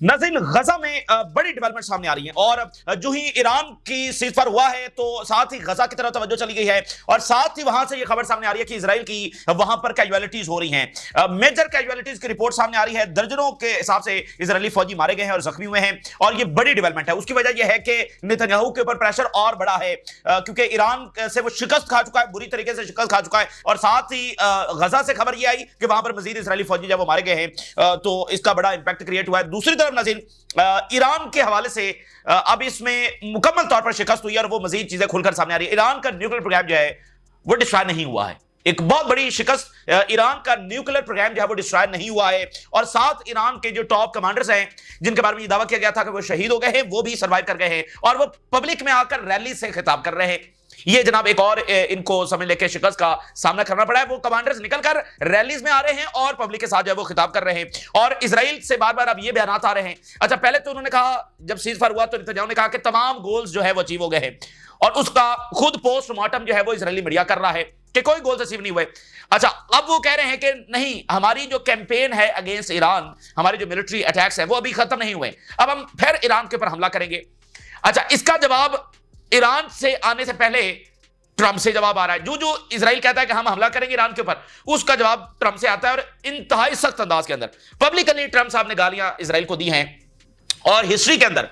नाज़रीन, गजा में बड़ी डेवलपमेंट सामने आ रही है और जो ही ईरान की सीज़फायर हुआ है तो साथ ही गजा की तरफ तवज्जो चली गई है और साथ ही वहां से ये खबर सामने आ रही है कि इजराइल की वहां पर कैजुअलिटीज हो रही हैं। मेजर कैजुअलिटीज की रिपोर्ट सामने आ रही है। दर्जनों के हिसाब से इजरायली फौजी मारे गए हैं और जख्मी हुए हैं और ये बड़ी डेवलपमेंट है। उसकी वजह यह है कि नेतन्याहू के ऊपर प्रेशर और बड़ा है क्योंकि ईरान से वो शिकस्त खा चुका है, बुरी तरीके से शिकस्त खा चुका है और साथ ही गजा से खबर यह आई कि वहां पर मजीद इजरायली फौजी जब वो मारे गए हैं तो इसका बड़ा इंपैक्ट क्रिएट हुआ है। दूसरी तरफ नाज़रीन, ईरान के हवाले से अब इसमें मुकम्मल तौर पर शिकस्त हुई है और वो मजीद चीजें खुलकर सामने आ रही है। ईरान का न्यूक्लियर प्रोग्राम जो है वो डिस्ट्रॉय नहीं हुआ है। एक बहुत बड़ी शिकस्त, ईरान का न्यूक्लियर प्रोग्राम जो है वो डिस्ट्रॉय नहीं हुआ है और साथ ईरान के जो टॉप कमांडर्स हैं जिनके बारे में दावा किया गया था कि वो शहीद हो गए हैं, वो भी सर्वाइव कर गए हैं और वो पब्लिक में आकर रैली से खिताब कर रहे हैं। ये जनाब एक और इनको समझ लेके शिकस्त का सामना करना पड़ा है। वो कमांडर्स निकलकर रैलीज में आ रहे हैं और पब्लिक के साथ जो है वो खिताब कर रहे हैं और इजराइल से बार बार अब ये बयानात आ रहे हैं। अच्छा, पहले तो उन्होंने कहा, जब सीज़फायर हुआ तो नेतन्याहू ने कहा कि तमाम गोल्स जो है वो अचीव हो गए हैं और उसका खुद पोस्टमार्टम जो है वो इजरायली मीडिया कर रहा है कि कोई गोल्स अचीव नहीं हुए। अच्छा, अब वो कह रहे हैं कि नहीं, हमारी जो कैंपेन है अगेंस्ट ईरान, हमारे जो मिलिट्री अटैक्स हैं वो अभी खत्म नहीं हुए, अब हम फिर ईरान के ऊपर हमला करेंगे। अच्छा, इसका जवाब ईरान से आने से पहले ट्रंप से जवाब आ रहा है। जो इजराइल कहता है कि हम हमला करेंगे ईरान के ऊपर, उसका जवाब ट्रंप से आता है और इंतहाई सख्त अंदाज के अंदर। पब्लिकली ट्रंप साहब ने गालियां इजराइल को दी हैं और हिस्ट्री के अंदर,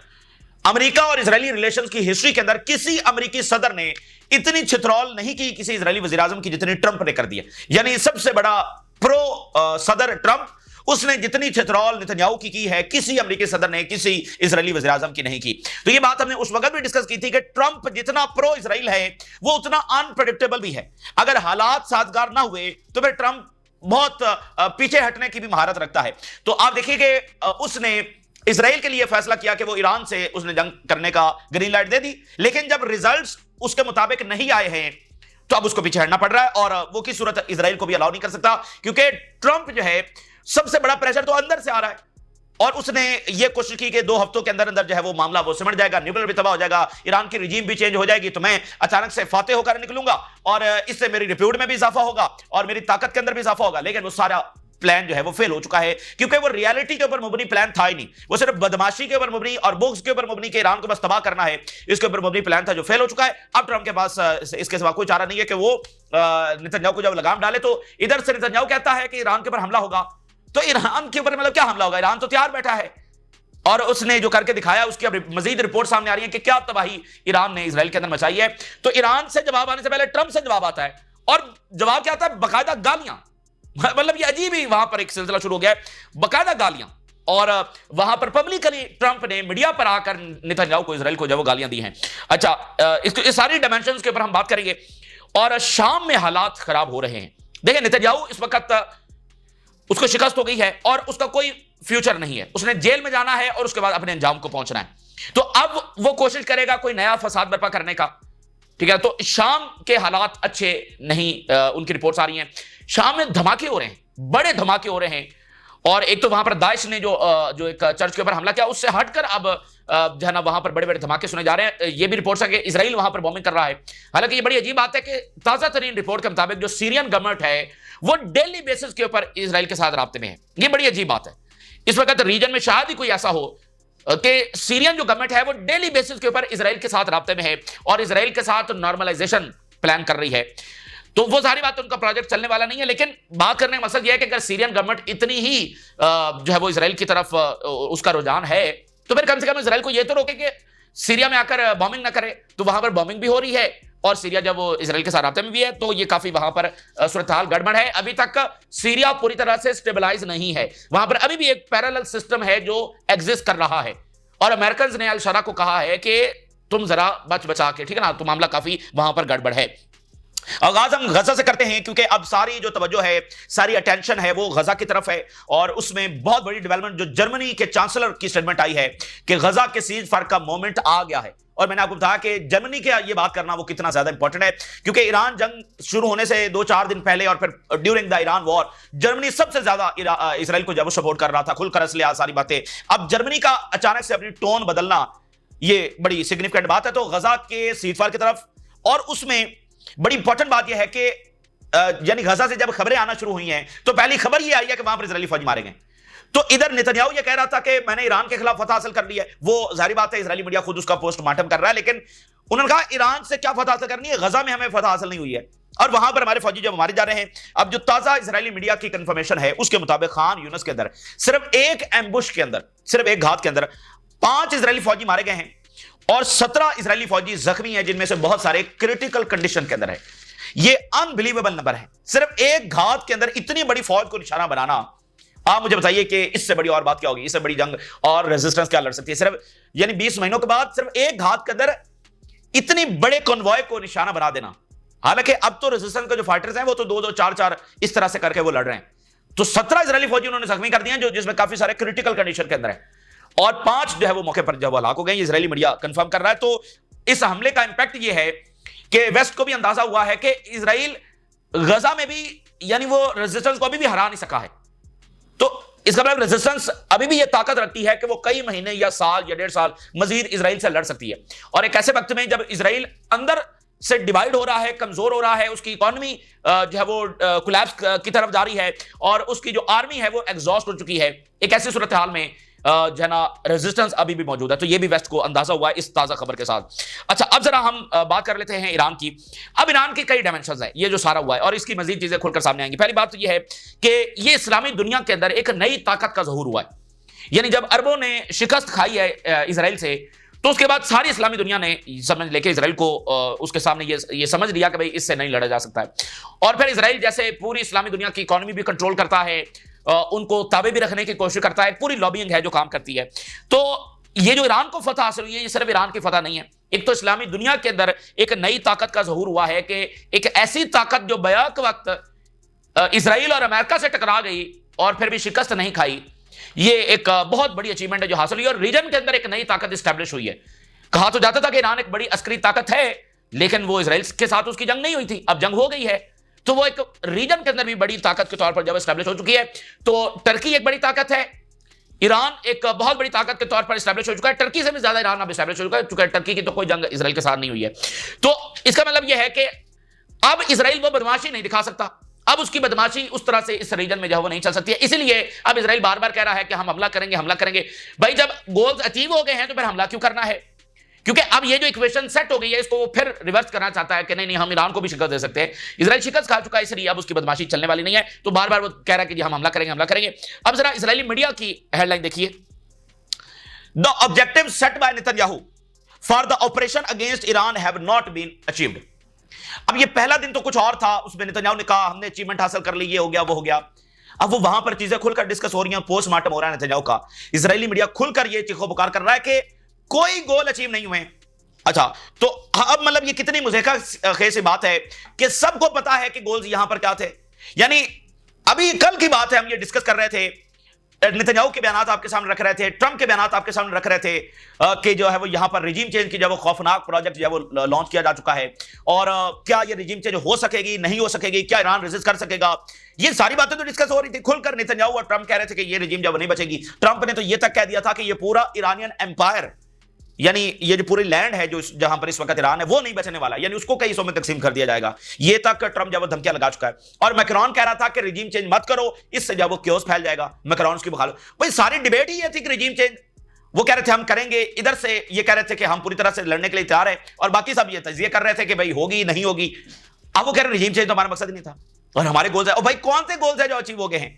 अमेरिका और इजरायली रिलेशंस की हिस्ट्री के अंदर किसी अमेरिकी सदर ने इतनी छितरौल नहीं की किसी इजरायली वज़ीर आज़म की जितनी ट्रंप ने कर दी है। यानी सबसे बड़ा प्रो सदर ट्रंप, उसने जितनी छितरौल नेतन्याहू की है किसी अमेरिकी सदर ने किसी इजरायली वज़ीर आज़म की नहीं की। तो ये बात हमने उस वक्त भी डिस्कस की थी कि ट्रंप जितना प्रो इजराइल है वो उतना अनप्रेडिक्टेबल भी है। अगर हालात साजगार ना हुए तो फिर ट्रंप बहुत पीछे हटने की भी महारत रखता है। तो आप देखिए कि उसने इजराइल के लिए फैसला किया कि वो ईरान से उसने जंग करने का ग्रीन लाइट दे दी, लेकिन जब रिजल्ट्स उसके मुताबिक नहीं आए हैं तो अब उसको पीछे हटना पड़ रहा है और वो की सूरत इजराइल को भी अलाउ नहीं कर सकता क्योंकि ट्रंप जो है सबसे बड़ा प्रेशर तो अंदर से आ रहा है और उसने ये कोशिश की कि 2 हफ्तों के अंदर अंदर जो है वो मामला वो सिमट जाएगा, न्यूक्लियर भी तबाह हो जाएगा, ईरान की रिजीम भी चेंज हो जाएगी तो मैं अचानक से फातेह होकर निकलूंगा और इससे मेरी रिप्यूट में भी इजाफा होगा और मेरी ताकत के अंदर भी इजाफा होगा। लेकिन वो सारा प्लान जो है वो फेल हो चुका है क्योंकि वो रियलिटी के ऊपर मबनी प्लान था ही नहीं, वो सिर्फ बदमाशी के ऊपर मबनी और बुक्स के ऊपर मबनी के ईरान को बस तबाह करना है, इसके ऊपर मबनी प्लान था जो फेल हो चुका है। अब ट्रंप के पास इसके सिवा कोई चारा नहीं है कि वो नेतन्याहू को जब लगाम डाले तो इधर से नेतन्याहू कहता है कि ईरान के ऊपर हमला होगा तो ईरान के ऊपर मतलब क्या हमला होगा, ईरान तो तैयार बैठा है और उसने जो करके दिखाया उसकी अब मजीद रिपोर्ट सामने आ रही है कि क्या तबाही ईरान ने इजराइल के अंदर मचाई है। तो ईरान से जवाब आने से पहले ट्रंप से जवाब आता है और जवाब क्या आता है, बकायदा गालियां। मतलब ये अजीब ही वहां पर एक सिलसिला शुरू हो गया है, बकायदा गालियां। और वहां पर पब्लिकली ट्रंप ने मीडिया पर आकर नेतन्याहू को, इजराइल को जब वो गालियां दी हैं। अच्छा, इस सारी डायमेंशंस के ऊपर हम बात करेंगे और शाम में हालात खराब हो रहे हैं। देखिए, नेतन्याहू इस वक्त उसको शिकस्त हो गई है और उसका कोई फ्यूचर नहीं है, उसने जेल में जाना है और उसके बाद अपने अंजाम को पहुंचना है। तो अब वो कोशिश करेगा कोई नया फसाद बर्पा करने का, ठीक है। तो शाम के हालात अच्छे नहीं, उनकी रिपोर्ट्स आ रही हैं। शाम में धमाके हो रहे हैं, बड़े धमाके हो रहे हैं और एक तो वहां पर दाइश ने जो एक चर्च के ऊपर हमला किया उससे हटकर अब जो है ना वहां पर बड़े बड़े धमाके सुने जा रहे हैं। ये भी रिपोर्ट्स है कि इजराइल वहां पर बॉम्बिंग कर रहा है। हालांकि ये बड़ी अजीब बात है कि ताजा तरीन रिपोर्ट के मुताबिक जो सीरियन गवर्नमेंट है वो डेली बेसिस के ऊपर इजराइल के साथ राब्ते में है। ये बड़ी अजीब बात है। इस वक्त रीजन में शायद ही कोई ऐसा हो कि सीरियन जो गवर्नमेंट है वो डेली बेसिस के ऊपर इजराइल के साथ राब्ते में है और इजराइल के साथ नॉर्मलाइजेशन प्लान कर रही है। तो वो सारी बात उनका प्रोजेक्ट चलने वाला नहीं है। लेकिन बात करने का मकसद यह है कि अगर सीरियन गवर्नमेंट इतनी ही जो है वो इजराइल की तरफ उसका रुझान है तो फिर कम से कम इजराइल को यह तो रोके कि सीरिया में आकर बॉम्बिंग ना करे। तो वहां पर बॉम्बिंग भी हो रही है और सीरिया जब वो इजराइल के साथ राब्ते में भी है तो ये काफी वहां पर सूरत हाल गड़बड़ है। अभी तक सीरिया पूरी तरह से स्टेबलाइज नहीं है, वहां पर अभी भी एक पैरेलल सिस्टम है जो एग्जिस्ट कर रहा है और अमेरिकन ने अल शरा को कहा है कि तुम जरा बचा के, ठीक है ना, तो मामला काफी वहां पर गड़बड़ है। आगाज हम गजा से करते हैं क्योंकि अब सारी जो तवज्जो है, सारी अटेंशन है वो गजा की तरफ है और उसमें बहुत बड़ी डेवलपमेंट जो जर्मनी के चांसलर की स्टेटमेंट आई है कि गजा के सीज फायर का मोमेंट आ गया है। और मैंने आपको बताया कि जर्मनी के ये बात करना वो कितना ज्यादा इंपॉर्टेंट है क्योंकि ईरान जंग शुरू होने से 2-4 दिन पहले और फिर during the Iran war Germany सबसे ज्यादा इसराइल को जब सपोर्ट कर रहा था, खुलकर असलिया सारी बातें। अब जर्मनी का अचानक से अपनी टोन बदलना ये बड़ी सिग्निफिकेंट बात है। तो गजा के सीज फायर की तरफ, और उसमें बड़ी इंपॉर्टेंट बात यह है कि यानी गजा से जब खबरें आना शुरू हुई हैं तो पहली खबर यह आई है कि वहां पर इजरायली फौज मारे गए। तो इधर नेतन्याहू ये कह रहा था कि मैंने ईरान के खिलाफ फतह हासिल कर ली है। वो जाहिर बात है इजरायली मीडिया खुद उसका पोस्टमार्टम कर रहा है, लेकिन उन्होंने कहा ईरान से क्या फतह हासिल करनी है, गजा में हमें फतह हासिल नहीं हुई है और वहां पर हमारे फौजी जब मारे जा रहे हैं। अब जो ताजा इजरायली मीडिया की कंफर्मेशन है उसके मुताबिक खान यूनिस के अंदर सिर्फ एक एम्बुश के अंदर, सिर्फ एक घात के अंदर 5 इजरायली फौजी मारे गए हैं और 17 इजरायली फौजी जख्मी हैं, जिनमें से बहुत सारे क्रिटिकल कंडीशन के अंदर है। ये अनबिलीवेबल नंबर है। सिर्फ एक घात के अंदर इतनी बड़ी फौज को निशाना बनाना, आप मुझे बताइए कि इससे बड़ी और बात क्या होगी, इससे बड़ी जंग और रेजिस्टेंस क्या लड़ सकती है। सिर्फ यानी 20 महीनों के बाद सिर्फ एक घात के अंदर इतनी बड़े कॉन्वॉय को निशाना बना देना। हालांकि अब तो रेजिस्टेंस के जो फाइटर्स हैं वो तो 2-2, 4-4 इस तरह से करके वो लड़ रहे हैं। तो 17 इजरायली फौजी उन्होंने जख्मी कर दिए हैं, जो जिसमें काफी सारे क्रिटिकल कंडीशन के अंदर है और 5 जो है वो मौके पर जब हलाक हो गए। इजरायली मीडिया कंफर्म कर रहा है। तो इस हमले का इंपैक्ट ये है कि वेस्ट को भी अंदाजा हुआ है कि इजराइल गजा में भी यानी वो रेजिस्टेंस को अभी भी हरा नहीं सका है। तो इसका मतलब रेजिस्टेंस अभी भी ये ताकत रखती है कि वो कई महीने या साल या 1.5 साल मजीद इजराइल से लड़ सकती है। और एक ऐसे वक्त में जब इजराइल अंदर से डिवाइड हो रहा है, कमजोर हो रहा है, उसकी इकोनॉमी जो है वो कोलैप्स की तरफ जा रही है और उसकी जो आर्मी है वो एग्जॉस्ट हो चुकी है, एक ऐसी सूरत हाल में जो है ना रेजिस्टेंस अभी भी मौजूद है। तो ये भी वेस्ट को अंदाजा हुआ है इस ताजा खबर के साथ। अच्छा, अब जरा हम बात कर लेते हैं ईरान की। अब ईरान की कई डायमेंशंस हैं, ये जो सारा हुआ है और इसकी मजीद चीजें खुलकर सामने आएंगी। पहली बात तो ये है कि ये इस्लामी दुनिया के अंदर एक नई ताकत का ज़हूर हुआ है। यानी जब अरबों ने शिकस्त खाई है इजराइल से, तो उसके बाद सारी इस्लामी दुनिया ने समझ लेके इजराइल को उसके सामने ये समझ लिया कि भाई इससे नहीं लड़ा जा सकता है। और फिर इजराइल जैसे पूरी इस्लामी दुनिया की इकोनॉमी भी कंट्रोल करता है, उनको ताबे भी रखने की कोशिश करता है, पूरी लॉबिंग है जो काम करती है। तो ये जो ईरान को फतह हासिल हुई है, ये सिर्फ ईरान की फतह नहीं है, एक तो इस्लामी दुनिया के अंदर एक नई ताकत का ज़हूर हुआ है कि एक ऐसी ताकत जो बैक वक्त इजराइल और अमेरिका से टकरा गई और फिर भी शिकस्त नहीं खाई, ये एक बहुत बड़ी अचीवमेंट है जो हासिल हुई और रीजन के अंदर एक नई ताकत स्टैब्लिश हुई है। कहा तो जाता था कि ईरान एक बड़ी अस्करी ताकत है, लेकिन वो इजराइल के साथ उसकी जंग नहीं हुई थी, अब जंग हो गई है, तो वो एक रीजन के अंदर भी बड़ी ताकत के तौर पर जब एस्टैब्लिश हो चुकी है। तो टर्की एक बड़ी ताकत है, ईरान एक बहुत बड़ी ताकत के तौर पर एस्टैब्लिश हो चुका है, टर्की से भी ज्यादा ईरान अब एस्टैब्लिश हो चुका है। टर्की की तो कोई जंग इजराइल के साथ नहीं हुई है। तो इसका मतलब यह है कि अब इजराइल वो बदमाशी नहीं दिखा सकता, अब उसकी बदमाशी उस तरह से इस रीजन में जो वो नहीं चल सकती है। इसलिए अब इजराइल बार बार कह रहा है कि हम हमला करेंगे, हमला करेंगे। भाई जब गोल्स अचीव हो गए हैं तो फिर हमला क्यों करना है? क्योंकि अब ये जो इक्वेशन सेट हो गई है, इसको फिर रिवर्स करना चाहता है कि नहीं हम ईरान को भी शिकस्त दे सकते हैं। इजराइल शिकस्त खा चुका है, इसलिए अब उसकी बदमाशी चलने वाली नहीं है। तो बार बार वो कह रहा है कि जी हम हमला करेंगे, हमला करेंगे। अब जरा इजरायली मीडिया की हेडलाइन देखिए, the objective set by Netanyahu for the operation against Iran have not been achieved. अब ये पहला दिन तो कुछ और था, उसमें नेतन्याहू ने कहा हमने अचीवमेंट हासिल कर ली, ये हो गया, वो हो गया। अब वो वहां पर चीजें खुलकर डिस्कस हो रही हैं, पोस्टमार्टम हो रहा है नेतन्याहू का। इजरायली मीडिया खुलकर ये चीखो पुकार कर रहा है कि कोई गोल अचीव नहीं हुए। अच्छा, तो अब मतलब ये कितनी मुज़ेका खेज बात है कि सबको पता है कि गोल्स यहां पर क्या थे। यानी अभी कल की बात है, हम ये डिस्कस कर रहे थे, नेतन्याहू के बयान आपके सामने रख रहे थे, ट्रंप के बयान आपके सामने रख रहे थे कि जो है वो यहां पर रिजीम चेंज की जो वो खौफनाक प्रोजेक्ट जो है वो लॉन्च किया जा चुका है और क्या ये रिजीम चेंज हो सकेगी, नहीं हो सकेगी, क्या ईरान रेजिस्ट कर सकेगा, ये सारी बातें तो डिस्कस हो रही थी खुलकर। नेतन्याहू और ट्रंप कह रहे थे कि ये रिजीम जब नहीं बचेगी। ट्रंप ने तो ये तक कह दिया था कि ये पूरा ईरानियन एम्पायर, यानी ये जो पूरी लैंड है जो जहां पर इस वक्त ईरान है, वो नहीं बचने वाला, यानी उसको कई हिस्सों में तकसीम कर दिया जाएगा। ये तक ट्रंप जब धमकियां लगा चुका है। और मैक्रोन कह रहा था कि रिजीम चेंज मत करो, इससे जब वो क्योस फैल जाएगा। मैक्रोन उसकी बखालो, भाई सारी डिबेट ही ये थी कि रिजीम चेंज, वो कह रहे थे हम करेंगे, इधर से ये कह रहे थे कि हम पूरी तरह से लड़ने के लिए तैयार है, और बाकी सब ये तजिए कर रहे थे कि भाई होगी नहीं होगी। अब वो कह रहे रिजीम चेंज तो हमारा मकसद नहीं था और हमारे गोल्स है। और भाई कौन से गोल्स है जो अचीव हो गए हैं?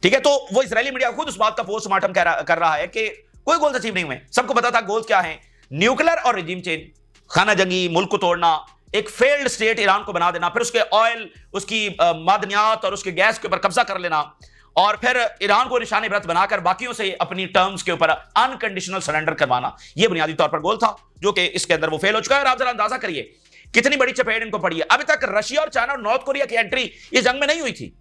ठीक है, तो वो इजरायली मीडिया खुद उस बात का पोस्टमार्टम कर रहा है कि कोई गोल्स अचीव नहीं हुए। सबको पता था गोल्स क्या है, न्यूक्लियर और रिजीम चेंज, खाना जंगी, मुल्क को तोड़ना, एक फेल्ड स्टेट ईरान को बना देना, फिर उसके ऑयल, उसकी मादनियात और उसके गैस के ऊपर कब्जा कर लेना, और फिर ईरान को निशाने ब्रत बनाकर बाकियों से अपनी टर्म्स के ऊपर अनकंडीशनल सरेंडर करवाना। यह बुनियादी तौर पर गोल था, जो कि इसके अंदर वो फेल हो चुका है। और आप जरा अंदाजा करिए कितनी बड़ी चपेट इनको पड़ी है। अभी तक रशिया और चाइना और नॉर्थ कोरिया की एंट्री इस जंग में नहीं हुई थी।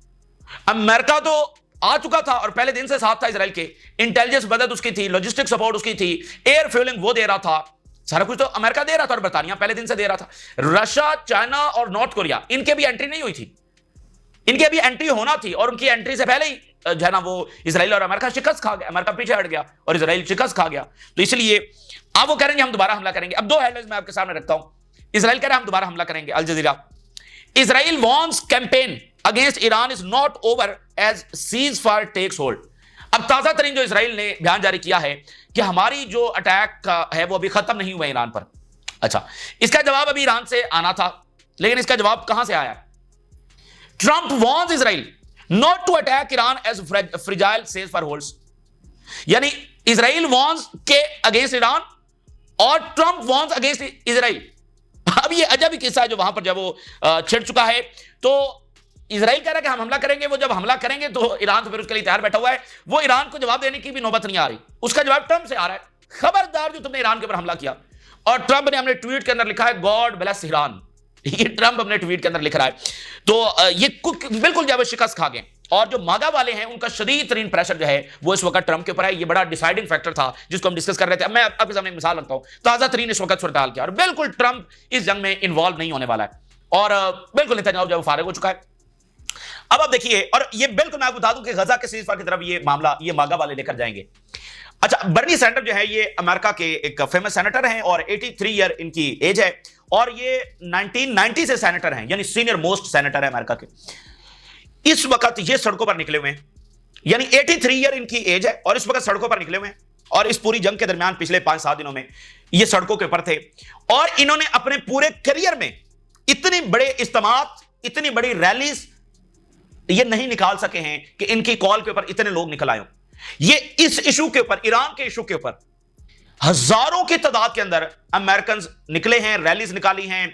अमेरिका तो आ चुका था और पहले दिन से साथ था इजराइल के, इंटेलिजेंस मदद उसकी थी, लॉजिस्टिक सपोर्ट उसकी थी, एयर फ्यूलिंग वो दे रहा था, सारा कुछ तो अमेरिका दे रहा था और बर्तानिया पहले दिन से दे रहा था। रशिया, चाइना और नॉर्थ कोरिया, इनके भी एंट्री नहीं हुई थी, इनकी अभी एंट्री होना थी, और उनकी एंट्री से पहले ही जो है ना वो इजराइल और अमेरिका शिकस्त खा गया, अमेरिका पीछे हट गया और इजराइल शिकस्त खा गया। तो इसलिए अब वो कह रहे हैं हम दोबारा हमला करेंगे। अब दो हेडलाइंस मैं आपके सामने रखता हूं। इजराइल कह रहा है हम दोबारा हमला करेंगे, Al Jazeera, Israel vows campaign against Iran is not over as ceasefire takes hold. अब ताजा तरीन जो इसराइल ने बयान जारी किया है कि हमारी जो अटैक है वो अभी खत्म नहीं हुआ है ईरान पर। अच्छा, इसका जवाब अभी ईरान से आना था, लेकिन इसका जवाब कहां से आया? Trump warns Israel not to attack Iran as fragile ceasefire holds. यानी इजराइल वॉर्न्स के अगेंस्ट ईरान और ट्रंप वॉर्न्स अगेंस्ट इजराइल। अब ये अजब ही किस्सा है जो वहां पर जब वो छिड़ चुका है। तो इजराइल कह रहा है कि हम हमला करेंगे, वो जब हमला करेंगे तो ईरान तो फिर उसके लिए तैयार बैठा हुआ है। वो ईरान को जवाब देने की भी नौबत नहीं आ रही, उसका जवाब ट्रंप से आ रहा है, खबरदार जो तुमने ईरान के ऊपर हमला किया। और ट्रंप ने अपने ट्वीट के अंदर लिखा है गॉड ब्लेस ईरान। ये ट्रंप अपने ट्वीट के अंदर लिख रहा है। तो ये बिल्कुल जब शिकस्त खा गए। और जो मागा वाले हैं उनका शदीद तरीन प्रेशर जो है वो इस वक्त ट्रंप के ऊपर है। ये बड़ा डिसाइडिंग फैक्टर था जिसको हम डिस्कस कर रहे थे। मैं आपके सामने एक मिसाल रखता हूं, ताजा तरीन इस वक्त सूरत हाल क्या, और बिल्कुल ट्रंप इस जंग में इन्वॉल्व नहीं होने वाला है और बिल्कुल नेतन्याहू जब फारिग हो चुका है। अब आप देखिए, और ये बिल्कुल मैं आपको बता दूं कि गजा के सीज़फायर की तरफ ये मामला ये मागा वाले लेकर जाएंगे। अच्छा, बर्नी सैंडर्स जो है ये अमेरिका के एक फेमस सेनेटर हैं और 83 ईयर इनकी एज है और ये 1990 से सेनेटर हैं, यानी सीनियर मोस्ट सेनेटर है अमेरिका के। इस वक्त ये सड़कों पर निकले हुए हैं, यानी 83 ईयर इनकी एज है और इस वक्त सड़कों पर निकले हुए हैं। और इस पूरी जंग के दरमियान पिछले 5-7 दिनों में ये सड़कों के ऊपर थे और इन्होंने अपने पूरे करियर में इतनी बड़े इज्तिमात, इतनी बड़ी रैलीज ये नहीं निकाल सके हैं कि इनकी कॉल के ऊपर इतने लोग निकल आए। ये इस इशू के ऊपर, ईरान के इशू के ऊपर हजारों की तादाद के अंदर अमेरिकन निकले हैं, रैलीज निकाली हैं,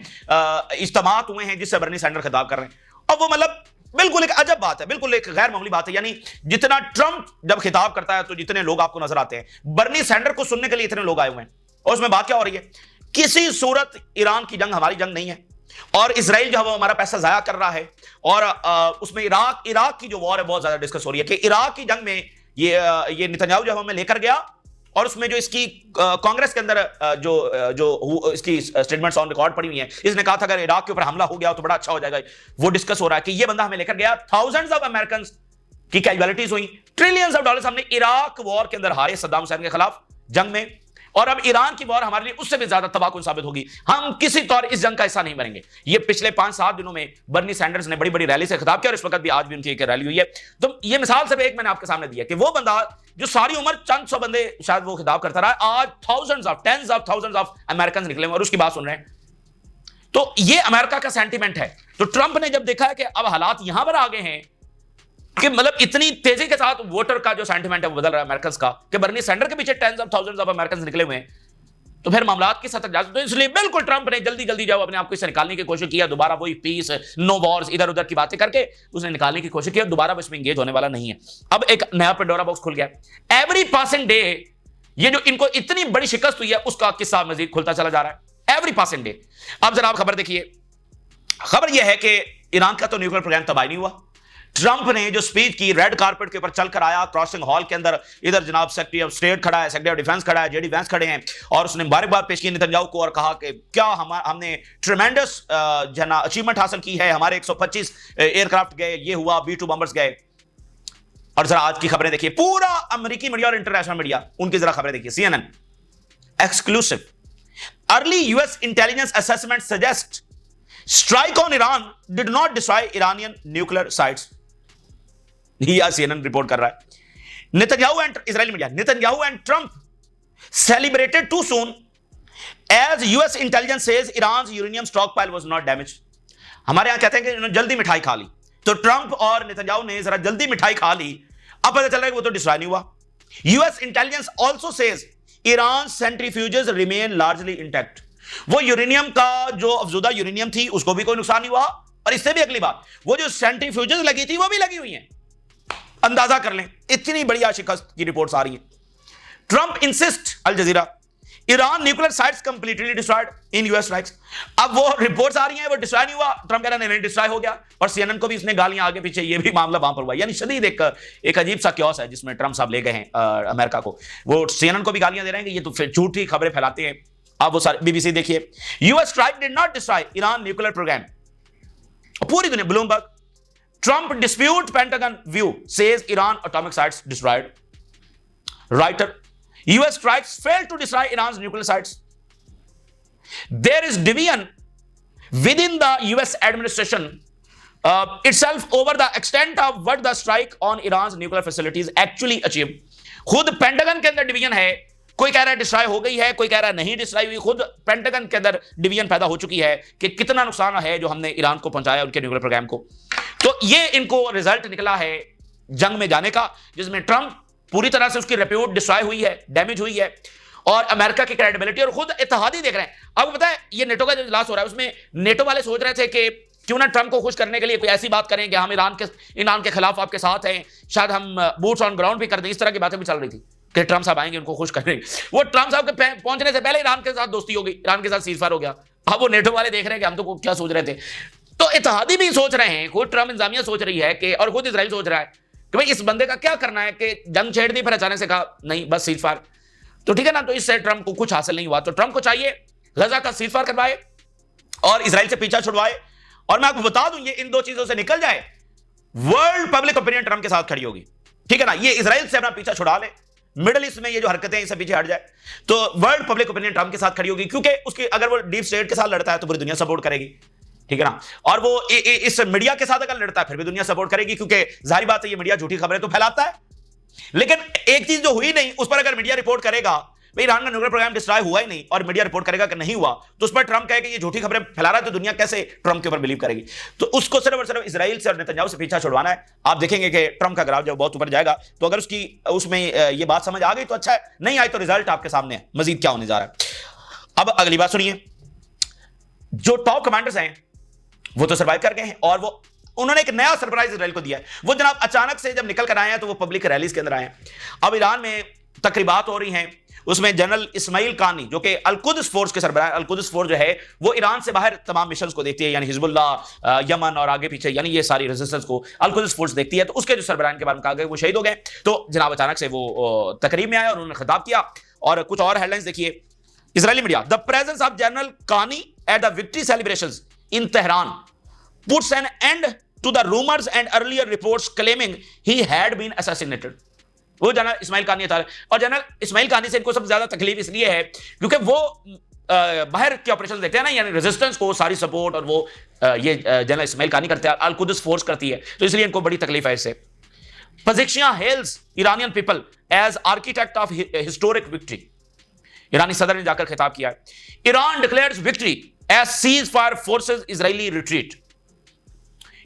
इज्तिमात हुए हैं जिससे बर्नी सैंडर्स खिताब कर रहे हैं। और वो मतलब बिल्कुल एक अजब बात है, बिल्कुल एक गैर मामूली बात है। यानी जितना ट्रंप जब खिताब करता है तो जितने लोग आपको नजर आते हैं, बर्नी सैंडर्स को सुनने के लिए इतने लोग आए हुए हैं। और उसमें बात क्या हो रही है? किसी सूरत ईरान की जंग हमारी जंग नहीं है और इजराइल जो है वो हमारा पैसा जाया कर रहा है। और उसमें इराक की जो वॉर है बहुत ज्यादा डिस्कस हो रही है कि इराक की जंग में ये नेतन्याहू जो हमें लेकर गया और उसमें जो इसकी कांग्रेस के अंदर जो इसकी स्टेटमेंट्स ऑन रिकॉर्ड पड़ी हुई हैं, इसने कहा था अगर इराक के ऊपर हमला हो गया तो बड़ा अच्छा हो जाएगा। वो डिस्कस हो रहा है कि ये बंदा हमें लेकर गया, थाउजेंड्स ऑफ अमेरिकन की कैजुअलिटीज हुई, ट्रिलियंस ऑफ डॉलर्स हमने इराक वॉर के अंदर हारे सद्दाम हुसैन के खिलाफ जंग में। और अब ईरान की वॉर हमारे लिए उससे भी ज्यादा तबाहकुन साबित होगी, हम किसी तौर इस जंग का हिस्सा नहीं बनेंगे। ये पिछले 5-7 दिनों में बर्नी सैंडर्स ने बड़ी बड़ी रैली से खिताब किया और इस वक्त भी आज भी उनकी एक रैली हुई है। तो ये मिसाल सिर्फ एक मैंने आपके सामने दी है कि वो बंदा जो सारी उम्र चंद सौ बंदे शायद वो खिताब करता रहा, आज thousands of, tens of thousands of American निकले और उसकी बात सुन रहे हैं। तो ये अमेरिका का सेंटीमेंट है। तो ट्रंप ने जब देखा है कि अब हालात यहां पर आ गए हैं कि मतलब इतनी तेजी के साथ वोटर का जो सेंटीमेंट है वो बदल रहा है अमेरिकन का, कि बर्नी सैंडर्स के पीछे tens of thousands of American निकले हुए हैं, तो फिर मामलात की सतह जा सकते। तो इसलिए बिल्कुल ट्रंप ने जल्दी जल्दी जब अपने आप को इससे निकालने की कोशिश किया, दोबारा वही पीस, नो वॉर्स, इधर उधर की बातें करके उसने निकालने की कोशिश की, दोबारा इसमें एंगेज होने वाला नहीं है। अब एक नया पेंडोरा बॉक्स खुल गया। एवरी पासिंग डे ये जो इनको इतनी बड़ी शिकस्त हुई है उसका किस्सा मजीद खुलता चला जा रहा है, एवरी पासिंग डे। अब जरा आप खबर देखिए, खबर यह है कि ईरान का तो न्यूक्लियर प्रोग्राम तबाह नहीं हुआ। ट्रंप ने जो स्पीच की, रेड कारपेट के ऊपर चलकर आया, क्रॉसिंग हॉल के अंदर, इधर जनाब सेक्रेटरी ऑफ स्टेट खड़ा है, सेक्रेटरी ऑफ डिफेंस खड़ा है, जेडी वैंस खड़े हैं और उसने मुबारकबाद पेश की नेतन्याहू को और कहा कि क्या हमने ट्रेमेंडस अचीवमेंट हासिल की है, हमारे 125 एयरक्राफ्ट गए, ये हुआ, B-2 बॉम्बर्स गए। और जरा आज की खबरें देखिए, पूरा अमेरिकी मीडिया और इंटरनेशनल मीडिया उनकी जरा खबरें देखिए। CNN exclusive, early US intelligence assessment suggest strike on Iran did not destroy Iranian nuclear sites. यह CNN रिपोर्ट कर रहा है। Netanyahu and Israeli media, Netanyahu and Trump celebrated too soon as US intelligence says Iran uranium stockpile was not damage. हमारे यहां कहते हैं कि इन्होंने जल्दी मिठाई खा ली, तो ट्रंप और नेतन्याहू ने जरा जल्दी मिठाई खा ली। अब पता चल रहा है कि वो तो डिस्ट्रॉय नहीं हुआ। US intelligence also says Iran centrifuges remain largely intact. वो यूरेनियम का जो अफजूदा यूरेनियम थी उसको भी कोई नुकसान नहीं हुआ। और इससे भी अगली बात, वो जो सेंट्रीफ्यूजेस लगी थी वो भी लगी हुई हैं। अंदाजा कर लें, इतनी बढ़िया शिकस्त की रिपोर्ट्स आ रही है। Trump insist, Al Jazeera, Iran nuclear sites completely destroyed in US strikes. अब वो रिपोर्ट्स आ रही हैं वो डिस्ट्रॉय नहीं हुआ, ट्रंप कह रहा नहीं डिस्ट्रॉय हो गया। और CNN को भी इसने गालियां आगे पीछे, ये भी मामला वहां पर हुआ। यानी शदीद एक अजीब सा क्योस है जिसमें ट्रंप साहब ले गए हैं अमेरिका को। वो CNN को भी गालियां दे रहे हैं कि ये तो फिर झूठी खबरें फैलाते हैं। अब वो सारे BBC देखिए, US strike did not destroy Iran nuclear program. पूरी दुनिया, Bloomberg, Trump dispute Pentagon view says Iran atomic sites destroyed. Reuters, US strikes failed to destroy Iran's nuclear sites. There is division within the US administration itself over the extent of what the strike on Iran's nuclear facilities actually achieved. खुद pentagon के अंदर division है, कोई कह रहा है destroy हो गई है, कोई कह रहा है नहीं डिस्ट्रॉय हुई। खुद पेंटागन के अंदर डिवीजन पैदा हो चुकी है कि कितना नुकसान है जो हमने ईरान को पहुंचाया उनके न्यूक्लियर प्रोग्राम को। तो ये इनको रिजल्ट निकला है जंग में जाने का, जिसमें ट्रंप पूरी तरह से उसकी रेप्यूट डिस्ट्रॉय हुई है, डैमेज हुई है, और अमेरिका की क्रेडिबिलिटी और खुद इत्तेहादी देख रहे हैं। अब पता है ये नेटो का जो इजलास हो रहा है उसमें नेटो वाले सोच रहे थे कि क्यों ना ट्रंप को खुश करने के लिए कोई ऐसी बात करें कि हम ईरान के खिलाफ आपके साथ हैं, शायद हम बूट्स ऑन ग्राउंड भी कर दें। इस तरह की बातें भी चल रही थी कि ट्रंप साहब आएंगे उनको खुश करेंगे। वो ट्रंप साहब के पहुंचने से पहले ईरान के साथ दोस्ती हो गई, ईरान के साथ सीजफायर हो गया। अब वो नेटो वाले देख रहे हैं कि हम तो क्या सोच रहे थे। तो इत्तेहादी भी सोच रहे हैं, खुद ट्रंप इंतजामिया सोच रही है कि, और खुद इजराइल सोच रहा है कि भाई इस बंदे का क्या करना है कि जंग छेड़ दी, फिर अचानक से कहा नहीं बस सीजफायर। तो ठीक है ना, तो इससे ट्रंप को कुछ हासिल नहीं हुआ। तो ट्रंप को चाहिए गजा का सीजफायर करवाए और इजराइल से पीछा छुड़वाए। और मैं आपको बता दूं, ये इन दो चीजों से निकल जाए, वर्ल्ड पब्लिक ओपिनियन ट्रंप के साथ खड़ी होगी। ठीक है ना, ये इजराइल से अपना पीछा छुड़ा ले, मिडिल ईस्ट में ये जो हरकतें हैं इससे पीछे हट जाए, तो वर्ल्ड पब्लिक ओपिनियन ट्रंप के साथ खड़ी होगी। क्योंकि उसकी अगर वो डीप स्टेट के साथ लड़ता है तो पूरी दुनिया सपोर्ट करेगी। ठीक है ना, और वो इस मीडिया के साथ अगर लड़ता है फिर भी दुनिया सपोर्ट करेगी, क्योंकि जाहिर बात है ये मीडिया झूठी खबरें तो फैलाता है। लेकिन एक चीज जो हुई नहीं उस पर अगर मीडिया रिपोर्ट करेगा भाई ईरान का न्यूक्लियर प्रोग्राम डिस्ट्रॉय हुआ ही नहीं, और मीडिया रिपोर्ट करेगा कि नहीं हुआ, तो उस पर ट्रंप कहेगा ये झूठी खबरें फैला रहा है, तो दुनिया कैसे ट्रंप के ऊपर बिलीव करेगी। तो उसको सिर्फ और सिर्फ इजराइल से और नेतन्याहू से पीछा छुड़वाना है। आप देखेंगे कि ट्रंप का ग्राफ जब बहुत ऊपर जाएगा, तो अगर उसकी उसमें ये बात समझ आ गई तो अच्छा है, नहीं आई तो रिजल्ट आपके सामने है मजीद क्या होने जा रहा है। अब अगली बात सुनिए, जो टॉप कमांडर्स हैं वो तो सर्वाइव कर गए हैं, और वो उन्होंने एक नया सरप्राइज इजराइल को दिया है। वो जनाब अचानक से जब निकल कर आए हैं तो वो पब्लिक रैलीज के अंदर आए हैं। अब ईरान में तकरीबात हो रही हैं, उसमें जनरल इस्माइल कानी जो कि अल-कुद्स फोर्स के सरबराह, अल-कुद्स फोर्स जो है वो ईरान से बाहर तमाम मिशंस को देखती है, यानी हिजबुल्लाह, यमन और आगे पीछे, यानी ये सारी रेजिस्टेंस को अल-कुद्स फोर्स देखती है। तो उसके जो सरबराह के बारे में कहा गया वो शहीद हो गए। तो जनाब अचानक से वो तकरीब में आए और उन्होंने खिताब किया। और कुछ और हेडलाइंस देखिए Israeli media, the presence of general Qaani at the victory celebrations in Tehran puts an end to the rumors and earlier reports claiming he had been assassinated। वो जनरल इस्माइल कानी था, और जनरल इस्माइल कानी से इनको सबसे ज्यादा तकलीफ इसलिए है क्योंकि वो बाहर के ऑपरेशन देखते हैं ना, यानी रेजिस्टेंस को सारी सपोर्ट और वो ये जनरल इस्माइल कानी करते हैं, अल-कुद्स फोर्स करती है, तो इसलिए इनको बड़ी तकलीफ है इससे। Pezeshkian hails Iranian people as architect of historic victory। ईरानी सदर ने जाकर खिताब किया है। Iran declares victory as ceasefire forces Israeli retreat।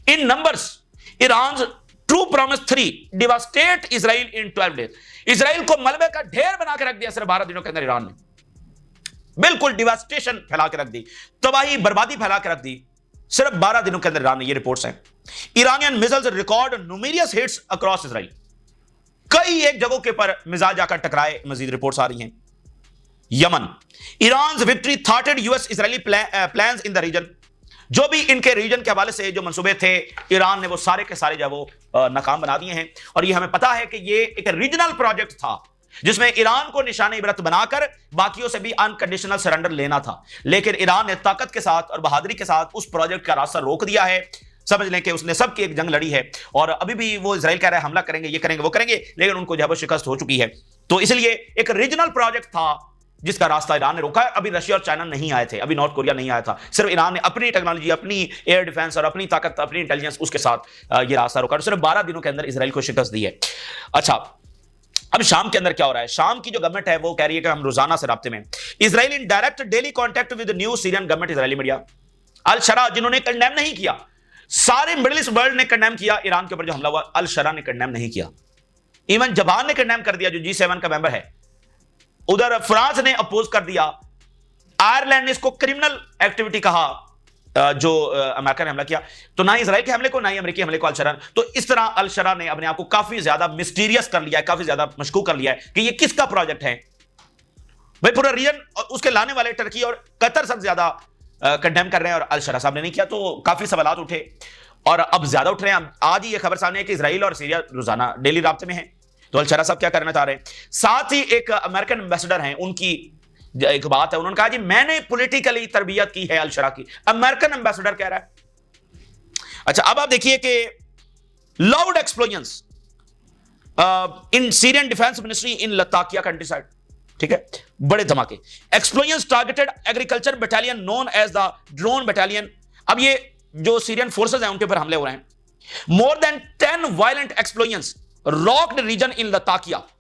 In numbers, Iran's true promise 3 devastate Israel in 12 days। Israel को मलबे का ढेर बना के रख दिया सिर्फ 12 दिनों के अंदर ईरान ने, बिल्कुल डिवास्टेशन फैला के रख दी, तबाही बर्बादी फैला के रख दी सिर्फ 12 दिनों के अंदर ईरान ने। ये रिपोर्ट्स हैं। Iranian missiles record numerous hits across Israel. कई एक जगहों के ऊपर मिसाइल जाकर टकराए, मजीद रिपोर्ट्स आ रही हैं। यमन, ईरान विक्ट्री थॉटेड US Israeli plans in the region. जो भी इनके रीजन के हवाले से जो मंसूबे थे ईरान ने वो सारे के सारे जो वो नाकाम बना दिए हैं। और ये हमें पता है कि ये एक रीजनल प्रोजेक्ट था जिसमें ईरान को निशाने इबरत बनाकर बाकियों से भी अनकंडीशनल सरेंडर लेना था, लेकिन ईरान ने ताकत के साथ और बहादुरी के साथ उस प्रोजेक्ट का रास्ता रोक दिया है। समझ लें कि उसने सबकी एक जंग लड़ी है, और अभी भी वो इजराइल कह रहा है हमला करेंगे, ये करेंगे, वो करेंगे, लेकिन उनको जो है वो शिकस्त हो चुकी है। तो इसलिए एक रीजनल प्रोजेक्ट था जिसका रास्ता ईरान ने रोका है। अभी रशिया और चाइना नहीं आए थे, अभी नॉर्थ कोरिया नहीं आया था, सिर्फ ईरान ने अपनी टेक्नोलॉजी, अपनी एयर डिफेंस और अपनी ताकत, अपनी इंटेलिजेंस, उसके साथ ये रास्ता रोका, और सिर्फ 12 दिनों के अंदर इजराइल को शिकस्त दी है। अच्छा, अब शाम के अंदर क्या हो रहा है? शाम की जो गवर्नमेंट है वो कह रही है कि हम रोजाना से राब्ते में। Israel in direct daily contact with new Syrian government. Israeli media Al Sharaa, जिन्होंने कंडेम नहीं किया, सारे मिडिल ईस्ट वर्ल्ड ने कंडेम किया ईरान के ऊपर जो हमला हुआ, अल शरा ने कंडेम नहीं किया। इवन जापान ने कंडेम कर दिया जो G7 का मेंबर है, उधर फ्रांस ने अपोज कर दिया, आयरलैंड ने इसको क्रिमिनल एक्टिविटी कहा जो अमेरिका ने हमला किया। तो ना इजराइल के हमले को, ना ही अमेरिकी हमले को अल शरा। तो इस तरह अल शरा ने अपने आप को काफी ज्यादा मिस्टीरियस कर लिया है, काफी ज्यादा मशकूक कर लिया है कि ये किसका प्रोजेक्ट है। भाई पूरा रीजन और उसके लाने वाले टर्की और कतर सबसे ज्यादा कंडेम कर रहे हैं, और अल शरा साहब ने नहीं किया, तो काफी सवाल उठे और अब ज्यादा उठ रहे हैं। आज ही ये खबर सामने है कि इजराइल और सीरिया रोजाना डेली राब्ते में है। तो अल शरा साहब क्या करना चाह रहे हैं? साथ ही एक अमेरिकन एम्बेसडर हैं, उनकी एक बात है, उन्होंने कहा जी मैंने पॉलिटिकली तरबियत की है अल शरा की। अमेरिकन एम्बेसडर कह रहा है। अच्छा, अब आप देखिए कि loud explosions in Syrian defence ministry in Latakia countryside. ठीक है, बड़े धमाके। Explosions targeted agriculture battalion known as the drone battalion. अब ये जो सीरियन फोर्सेस हैं उनके ऊपर हमले हो रहे हैं। More than 10 violent explosions rocked region in Latakia.